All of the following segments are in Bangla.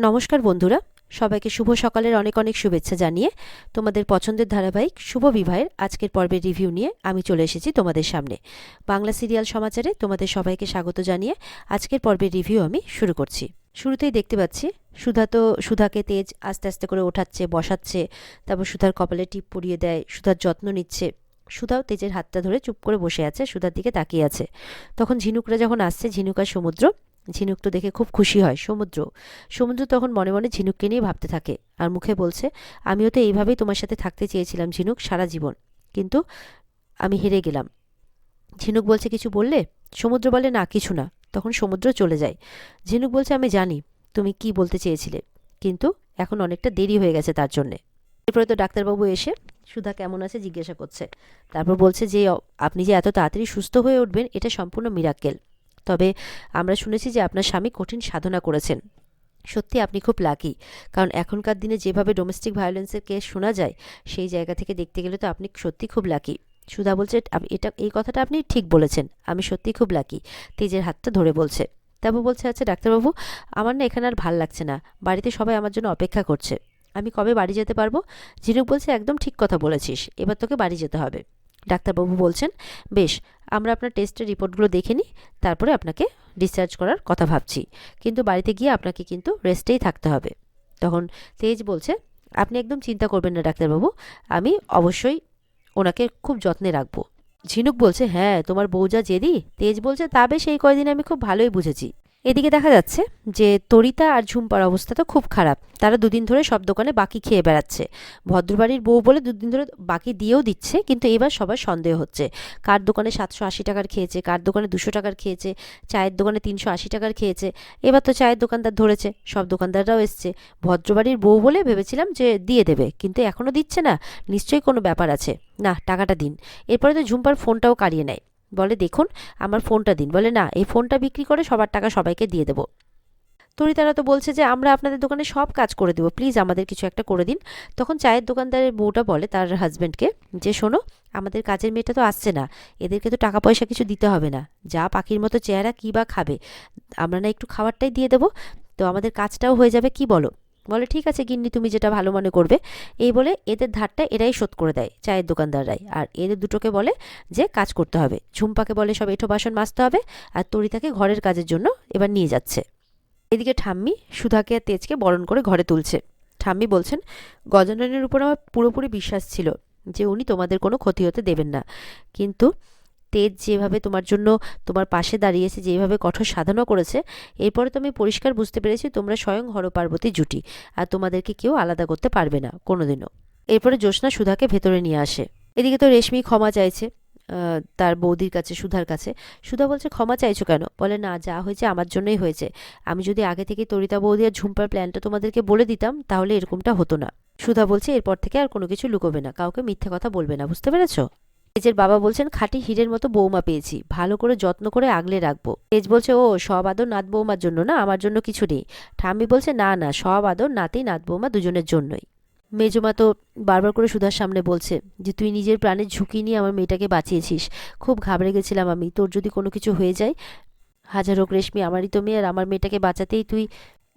নমস্কার বন্ধুরা, সবাইকে শুভ সকালের অনেক অনেক শুভেচ্ছা জানিয়ে তোমাদের পছন্দের ধারাবাহিক শুভ বিবাহের আজকের পর্বের রিভিউ নিয়ে আমি চলে এসেছি তোমাদের সামনে। বাংলা সিরিয়াল সমাচারে তোমাদের সবাইকে স্বাগত জানিয়ে আজকের পর্বের রিভিউ আমি শুরু করছি। শুরুতেই দেখতে পাচ্ছি সুধাকে তেজ আস্তে আস্তে করে ওঠাচ্ছে, বসাচ্ছে, তারপর সুধার কপালে টিপ পরিয়ে দেয়, সুধার যত্ন নিচ্ছে। সুধাও তেজের হাতটা ধরে চুপ করে বসে আছে, সুধার দিকে তাকিয়ে আছে। তখন ঝিনুকরা যখন আসছে, ঝিনুক আর সমুদ্র, ঝিনুক তো দেখে খুব খুশি হয়। সমুদ্র তখন মনে মনে ঝিনুককে নিয়ে ভাবতে থাকে আর মুখে বলছে, আমিও তো এইভাবেই তোমার সাথে থাকতে চেয়েছিলাম ঝিনুক, সারা জীবন, কিন্তু আমি হেরে গেলাম। ঝিনুক বলছে, কিছু বললে? সমুদ্র বলে, না কিছু না। তখন সমুদ্র চলে যায়। ঝিনুক বলছে, আমি জানি তুমি কি বলতে চেয়েছিলে, কিন্তু এখন অনেকটা দেরি হয়ে গেছে তার জন্যে। এরপরে তো ডাক্তারবাবু এসে সুধা কেমন আছে জিজ্ঞাসা করছে। তারপর বলছে যে আপনি যে এত তাড়াতাড়ি সুস্থ হয়ে উঠবেন এটা সম্পূর্ণ মিরাক্কেল। তবে আমরা শুনেছি যে আপনার স্বামী কঠিন সাধনা করেছেন। সত্যি আপনি খুব লাকি, কারণ এখনকার দিনে যেভাবে ডোমেস্টিক ভায়োলেন্সের কেস শোনা যায়, সেই জায়গা থেকে দেখতে গেলে তো আপনি সত্যি খুব লাকি। সুধা বলছে, এই কথাটা আপনি ঠিক বলেছেন, আমি সত্যি খুব লাকি। তেজের হাতটা ধরে বলছে। তারপর বলছে, আচ্ছা ডাক্তারবাবু, আমার না এখানে আর ভাল লাগছে না, বাড়িতে সবাই আমার জন্য অপেক্ষা করছে, আমি কবে বাড়ি যেতে পারবো? ঝিনুক বলছে, একদম ঠিক কথা বলেছিস, এবার তোকে বাড়ি যেতে হবে। ডাক্তারবাবু বলছেন, বেশ, আমরা আপনার টেস্টের রিপোর্টগুলো দেখে নিই, তারপরে আপনাকে ডিসচার্জ করার কথা ভাবছি, কিন্তু বাড়িতে গিয়ে আপনাকে কিন্তু রেস্টেই থাকতে হবে। তখন তেজ বলছে, আপনি একদম চিন্তা করবেন না ডাক্তারবাবু, আমি অবশ্যই ওনাকে খুব যত্নে রাখবো। ঝিনুক বলছে, হ্যাঁ তোমার বউ যা জেদি। তেজ বলছে, তা বেশ, এই কয়দিন আমি খুব ভালোই বুঝেছি। এদিকে দেখা যাচ্ছে যে তরিতা আর ঝুম্পার অবস্থা তো খুব খারাপ। তারা দুদিন ধরে সব দোকানে বাকি খেয়ে বেড়াচ্ছে। ভদ্রবাড়ির বউ বলে দুদিন ধরে বাকি দিয়েও দিচ্ছে, কিন্তু এবার সবার সন্দেহ হচ্ছে, কার দোকানে 780 টাকার খেয়েছে, কার দোকানে 200 টাকার খেয়েছে, চায়ের দোকানে 380 টাকার খেয়েছে। এবার তো চায়ের দোকানদার ধরেছে, সব দোকানদাররাও এসছে। ভদ্রবাড়ির বউ বলে ভেবেছিলাম যে দিয়ে দেবে, কিন্তু এখনও দিচ্ছে না, নিশ্চয়ই কোনো ব্যাপার আছে, না টাকাটা দিন। এরপরে তো ঝুম্পার ফোনটাও কাড়িয়ে নেয়, বলে দেখুন আমার ফোনটা দিন, বলে না এই ফোনটা বিক্রি করে সবার টাকা সবাইকে দিয়ে দেবো। তরিতারা তো বলছে যে আমরা আপনাদের দোকানে সব কাজ করে দেবো, প্লিজ আমাদের কিছু একটা করে দিন। তখন চায়ের দোকানদারের বউটা বলে তার হাজব্যান্ডকে যে, শোনো, আমাদের কাজের মেয়েটা তো আসছে না, এদেরকে তো টাকা পয়সা কিছু দিতে হবে না, যা পাখির মতো চেহারা, কী বা খাবে, আমরা না একটু খাবারটাই দিয়ে দেবো, তো আমাদের কাজটাও হয়ে যাবে, কি বলো? বলে, ঠিক আছে গিন্নি, তুমি যেটা ভালো মনে করবে। এই বলে এদের ধারটা এরাই শোধ করে দেয়, চায়ের দোকানদাররাই, আর এদের দুটোকে বলে যে কাজ করতে হবে। ঝুম্পাকে বলে সব এঁঠো বাসন মাজতে হবে, আর তরিতাকে ঘরের কাজের জন্য এবার নিয়ে যাচ্ছে। এদিকে ঠাম্মি সুধাকে আর তেজকে বরণ করে ঘরে তুলছে। ঠাম্মি বলছেন, গজাননের উপর আমার পুরোপুরি বিশ্বাস ছিল যে উনি তোমাদের কোনো ক্ষতি হতে দেবেন না, কিন্তু তেজ যেভাবে তোমার জন্য তোমার পাশে দাঁড়িয়েছে, যেভাবে কঠোর সাধনা করেছে, এরপরে তো আমি পরিষ্কার বুঝতে পেরেছি তোমরা স্বয়ং হরপার্বতী জুটি, আর তোমাদেরকে কেউ আলাদা করতে পারবে না কোনোদিনও। এরপরে জ্যোৎস্না সুধাকে ভেতরে নিয়ে আসে। এদিকে তো রেশমি ক্ষমা চাইছে তার বৌদির কাছে, সুধার কাছে। সুধা বলছে, ক্ষমা চাইছো কেন? বলে, না যা হয়েছে আমার জন্যই হয়েছে, আমি যদি আগে থেকে তরিতা বৌদি আর ঝুম্পার প্ল্যানটা তোমাদেরকে বলে দিতাম তাহলে এরকমটা হতো না। সুধা বলছে, এরপর থেকে আর কোনো কিছু লুকোবে না, কাউকে মিথ্যে কথা বলবে না, বুঝতে পেরেছো? তেজের বাবা বলছেন, খাঁটি হীরের মতো বৌমা পেয়েছি, ভালো করে যত্ন করে আগলে রাখবো। তেজ বলছে, ও সব আদর নাত বৌমার জন্য না, আমার জন্য কিছু নেই। ঠাম্মি বলছে, না না, সব আদর নাতি নাত বৌমা দুজনের জন্যই। মেজমা তো বারবার করে সুধার সামনে বলছে যে, তুই নিজের প্রাণের ঝুঁকি নিয়ে আমার মেয়েটাকে বাঁচিয়েছিস, খুব ঘাবড়ে গেছিলাম আমি, তোর যদি কোনো কিছু হয়ে যায়। হাজার হোক রেশমি, আমারই তো মেয়ে, আর আমার মেয়েটাকে বাঁচাতেই তুই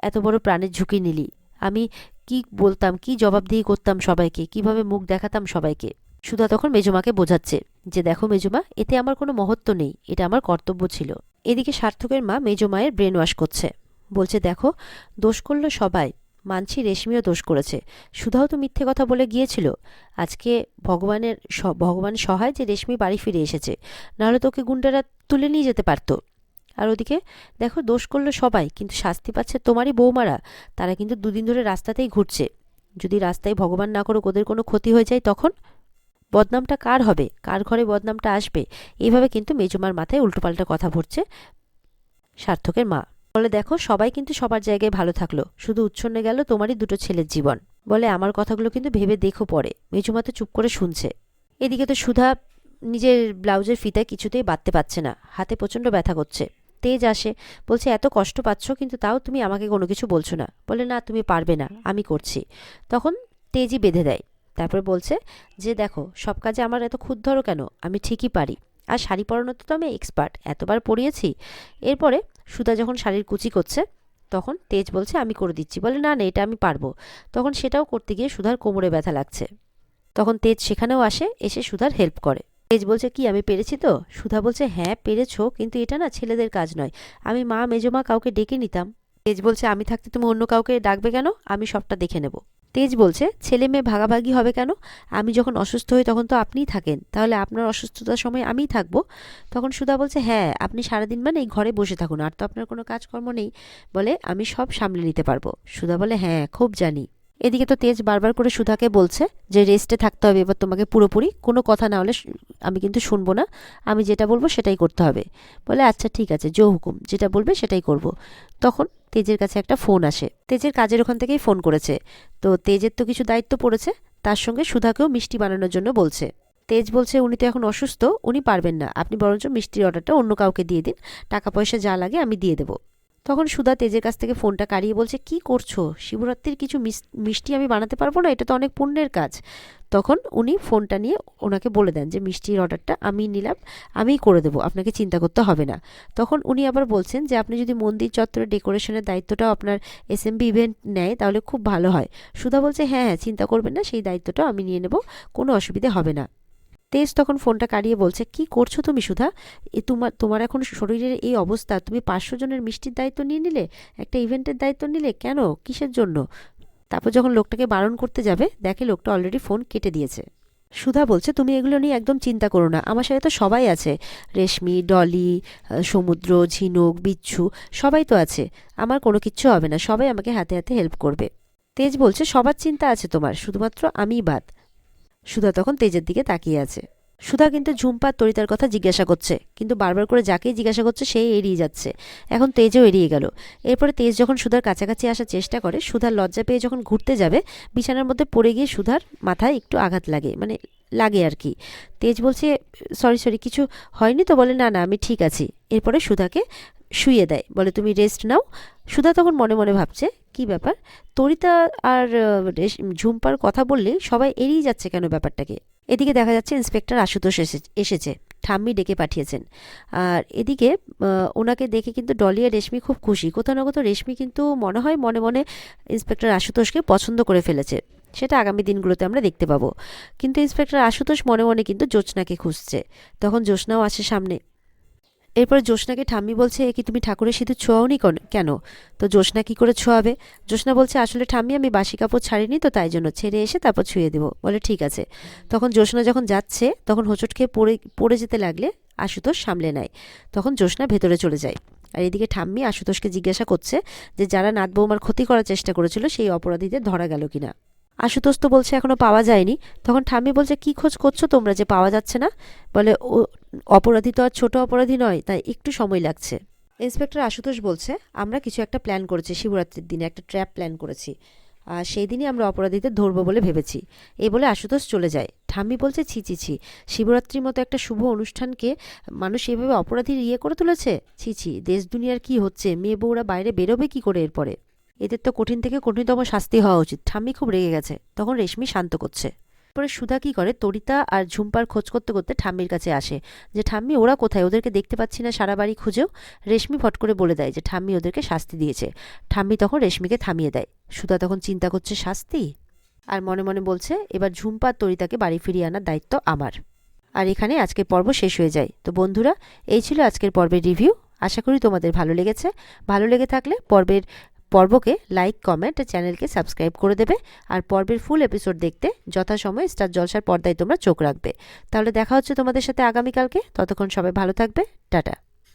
এত বড় প্রাণের ঝুঁকি নিলি। আমি কি বলতাম, কি জবাবদিহি করতাম সবাইকে, কিভাবে মুখ দেখাতাম সবাইকে? সুধা তখন মেজমাকে বোঝাচ্ছে যে, দেখো মেজমা, এতে আমার কোনো মহত্ব নেই, এটা আমার কর্তব্য ছিল। এদিকে সার্থকের মা মেজমায়ের ব্রেন ওয়াশ করছে, বলছে, দেখো, দোষ করলো সবাই, মানছি রেশমিও দোষ করেছে, সুধাও তো মিথ্যে কথা বলে গিয়েছিল। আজকে ভগবান সহায় যে রেশমি বাড়ি ফিরে এসেছে, নাহলে তোকে গুন্ডারা তুলে নিয়ে যেতে পারতো। আর ওদিকে দেখো, দোষ করলো সবাই, কিন্তু শাস্তি পাচ্ছে তোমারই বৌমারা, তারা কিন্তু দুদিন ধরে রাস্তাতেই ঘুরছে। যদি রাস্তায় ভগবান না করুক ওদের কোনো ক্ষতি হয়ে যায়, তখন বদনামটা কার হবে, কার ঘরে বদনামটা আসবে? এইভাবে কিন্তু মেজমার মাথায় উল্টোপাল্টা কথা ভরছে সার্থকের মা। বলে, দেখো, সবাই কিন্তু সবার জায়গায় ভালো থাকলো, শুধু উচ্ছন্নে গেল তোমারই দুটো ছেলের জীবন। বলে, আমার কথাগুলো কিন্তু ভেবে দেখো পরে। মেজমা তো চুপ করে শুনছে। এদিকে তো সুধা নিজের ব্লাউজের ফিতায় কিছুতেই বাঁধতে পারছে না, হাতে প্রচণ্ড ব্যথা করছে। তেজ আসে, বলছে, এত কষ্ট পাচ্ছ কিন্তু তাও তুমি আমাকে কোনো কিছু বলছো না। বলে, না তুমি পারবে না, আমি করছি। তখন তেজই বেঁধে দেয়। তারপর বলছে যে, দেখো, সব কাজে আমার এত খুঁত ধরো কেন, আমি ঠিকই পারি, আর শাড়ি পরানোতে তো আমি এক্সপার্ট, এতবার পরিয়েছি। এরপরে সুধা যখন শাড়ির কুচি করছে, তখন তেজ বলছে আমি করে দিচ্ছি, বলে না না এটা আমি পারবো। তখন সেটাও করতে গিয়ে সুধার কোমরে ব্যথা লাগছে। তখন তেজ সেখানেও আসে, এসে সুধার হেল্প করে। তেজ বলছে কি আমি পেরেছি তো? সুধা বলছে হ্যাঁ পেরেছো, কিন্তু এটা না ছেলেদের কাজ নয়, আমি মা মেজমা কাউকে ডেকে নিতাম। তেজ বলছে আমি থাকতে তুমি অন্য কাউকে ডাকবে কেন, আমি সবটা দেখে নেব। তেজ বলছে ছেলে মেয়ে ভাগাভাগি হবে কেন, আমি যখন অসুস্থ হই তখন তো আপনিই থাকেন, তাহলে আপনার অসুস্থতার সময় আমিই থাকবো। তখন সুধা বলছে হ্যাঁ আপনি সারাদিন মানে এই ঘরে বসে থাকুন, আর তো আপনার কোনো কাজকর্ম নেই, বলে আমি সব সামলে নিতে পারবো। সুধা বলে হ্যাঁ খুব জানি। এদিকে তো তেজ বারবার করে সুধাকে বলছে যে রেস্টে থাকতে হবে এবার তোমাকে পুরোপুরি, কোনো কথা না হলে আমি কিন্তু শুনবো না, আমি যেটা বলবো সেটাই করতে হবে। বলে আচ্ছা ঠিক আছে জো হুকুম, যেটা বলবে সেটাই করব। তখন তেজের কাছে একটা ফোন আসে, তেজের কাজের ওখান থেকেই ফোন করেছে। তো তেজের তো কিছু দায়িত্ব পড়েছে, তার সঙ্গে সুধাকেও মিষ্টি বানানোর জন্য বলছে। তেজ বলছে উনি তো এখন অসুস্থ, উনি পারবেন না, আপনি বরঞ্চ মিষ্টির অর্ডারটা অন্য কাউকে দিয়ে দিন, টাকা পয়সা যা লাগে আমি দিয়ে দেবো। তখন সুধা তেজের কাছ থেকে ফোনটা কাড়িয়ে বলছে কি করছো, শিবরাত্রির কিছু মিষ্টি আমি বানাতে পারবো না, এটা তো অনেক পুণ্যের কাজ। তখন উনি ফোনটা নিয়ে ওনাকে বলে দেন যে মিষ্টির অর্ডারটা আমি নিলাম, আমিই করে দেবো, আপনাকে চিন্তা করতে হবে না। তখন উনি আবার বলছেন যে আপনি যদি মন্দির চত্বরে ডেকোরেশনের দায়িত্বটাও আপনার এসএমবি ইভেন্ট নেয় তাহলে খুব ভালো হয়। সুধা বলছে হ্যাঁ হ্যাঁ চিন্তা করবেন না, সেই দায়িত্বটাও আমি নিয়ে নেব, কোনো অসুবিধে হবে না। তেজ তখন ফোনটা কাড়িয়ে বলছে কি করছো তুমি সুধা, তোমার তোমার এখন শরীরের এই অবস্থা, তুমি 500 জনের মিষ্টির দায়িত্ব নিয়ে নিলে, একটা ইভেন্টের দায়িত্ব নিলে, কেন কিসের জন্য? তারপর যখন লোকটাকে বারণ করতে যাবে দেখে লোকটা অলরেডি ফোন কেটে দিয়েছে। সুধা বলছে তুমি এগুলো নিয়ে একদম চিন্তা করো না, আমার সাথে তো সবাই আছে, রেশমি, ডলি, সমুদ্র, ঝিনুক, বিচ্ছু, সবাই তো আছে, আমার কোনো কিচ্ছু হবে না, সবাই আমাকে হাতে হাতে হেল্প করবে। তেজ বলছে সবার চিন্তা আছে তোমার, শুধুমাত্র আমিই বাদ। সুধা তখন তেজের দিকে তাকিয়ে আছে। সুধা কিন্তু ঝুম্পার তরিতার কথা জিজ্ঞাসা করছে, কিন্তু বারবার করে যাকেই জিজ্ঞাসা করছে সেই এড়িয়ে যাচ্ছে। এখন তেজও এড়িয়ে গেল। এরপরে তেজ যখন সুধার কাছাকাছি আসার চেষ্টা করে, সুধার লজ্জা পেয়ে যখন ঘুরতে যাবে, বিছানার মধ্যে পড়ে গিয়ে সুধার মাথায় একটু আঘাত লাগে, মানে লাগে আর কি। তেজ বলছে সরি সরি কিছু হয়নি তো, বলে না না আমি ঠিক আছি। এরপরে সুধাকে শুইয়ে দেয়, বলে তুমি রেস্ট নাও। সুধা তখন মনে মনে ভাবছে কি ব্যাপার, তরিতা আর ঝুম্পার কথা বললেই সবাই এড়িয়ে যাচ্ছে কেন ব্যাপারটাকে। এদিকে দেখা যাচ্ছে ইন্সপেক্টর আশুতোষ এসেছে, ঠাম্মি ডেকে পাঠিয়েছেন। আর এদিকে ওনাকে দেখে কিন্তু ডলি আর রেশমি খুব খুশি, কোথাও না কোথাও রেশমি কিন্তু মনে হয় মনে মনে ইন্সপেক্টর আশুতোষকে পছন্দ করে ফেলেছে, সেটা আগামী দিনগুলোতে আমরা দেখতে পাবো। কিন্তু ইন্সপেক্টর আশুতোষ মনে মনে কিন্তু জ্যোৎস্নাকে খুঁজছে। তখন জ্যোৎস্নাও আসে সামনে। এরপরে জ্যোৎস্নাকে ঠাম্মি বলছে কি তুমি ঠাকুরের সিঁদুর ছোঁয়াওনি কেন? তো জ্যোৎস্না কি করে ছোঁয়াবে? জ্যোৎস্না বলছে আসলে ঠাম্মি আমি বাসি কাপড় ছাড়িনি তো, তাই জন্য ছেড়ে এসে তারপর ছুঁয়ে দেবো। বলে ঠিক আছে। তখন জ্যোৎস্না যখন যাচ্ছে তখন হোঁচট খেয়ে পড়ে যেতে লাগলে আশুতোষ সামলে নেয়। তখন জ্যোৎস্না ভেতরে চলে যায়। আর এদিকে ঠাম্মি আশুতোষকে জিজ্ঞাসা করছে যে যারা নাত বৌমার ক্ষতি করার চেষ্টা করেছিল সেই অপরাধীদের ধরা গেল কিনা। আশুতোষ তো বলছে এখনো পাওয়া যায়নি। তখন ঠাম্মি বলছে কি খোঁজ করছো তোমরা যে পাওয়া যাচ্ছে না? বলে ও অপরাধী তো আর ছোট অপরাধী নয়, তাই একটু সময় লাগছে। ইন্সপেক্টর আশুতোষ বলছে আমরা কিছু একটা প্ল্যান করেছি, শিবরাত্রির দিনে একটা ট্র্যাপ প্ল্যান করেছি, আর সেই দিনই আমরা অপরাধীদের ধরবো বলে ভেবেছি। এই বলে আশুতোষ চলে যায়। ঠাম্মি বলছে ছি ছি ছি, শিবরাত্রির মতো একটা শুভ অনুষ্ঠানকে মানুষ এভাবে অপরাধীর করে তুলেছে, ছি ছি, দেশ দুনিয়ার কি হচ্ছে, মেয়ে বউরা বাইরে বেরোবে কি করে এরপরে, এদের তো কঠিন থেকে কঠিনতম শাস্তি হওয়া উচিত। ঠাম্মি খুব রেগে গেছে। তখন রেশমি শান্ত করছে। পরে সুধা কি করে, তরিতা আর ঝুম্পার খোঁজ করতে করতে ঠাম্মির কাছে আসে যে ঠাম্মি ওরা কোথায়, ওদেরকে দেখতে পাচ্ছি না সারা বাড়ি খুঁজেও। রেশমি ফট করে বলে দেয় যে ঠাম্মি ওদেরকে শাস্তি দিয়েছে। ঠাম্মি তখন রেশমিকে থামিয়ে দেয়। সুধা তখন চিন্তা করছে শাস্তি, আর মনে মনে বলছে এবার ঝুম্পা আর তরিতাকে বাড়ি ফিরিয়ে আনার দায়িত্ব আমার। আর এখানে আজকের পর্ব শেষ হয়ে যায়। তো বন্ধুরা, এই ছিল আজকের পর্বের রিভিউ। আশা করি তোমাদের ভালো লেগেছে। ভালো লেগে থাকলে পর্বকে লাইক, কমেন্ট, চ্যানেলকে সাবস্ক্রাইব করে দেবে। আর পর্বের ফুল এপিসোড দেখতে যথাসময়ে স্টার জলসার পর্দায় তোমরা চোখ রাখবে। তাহলে দেখা হচ্ছে তোমাদের সাথে আগামীকালকে। ততক্ষণ সবাই ভালো থাকবে। টাটা।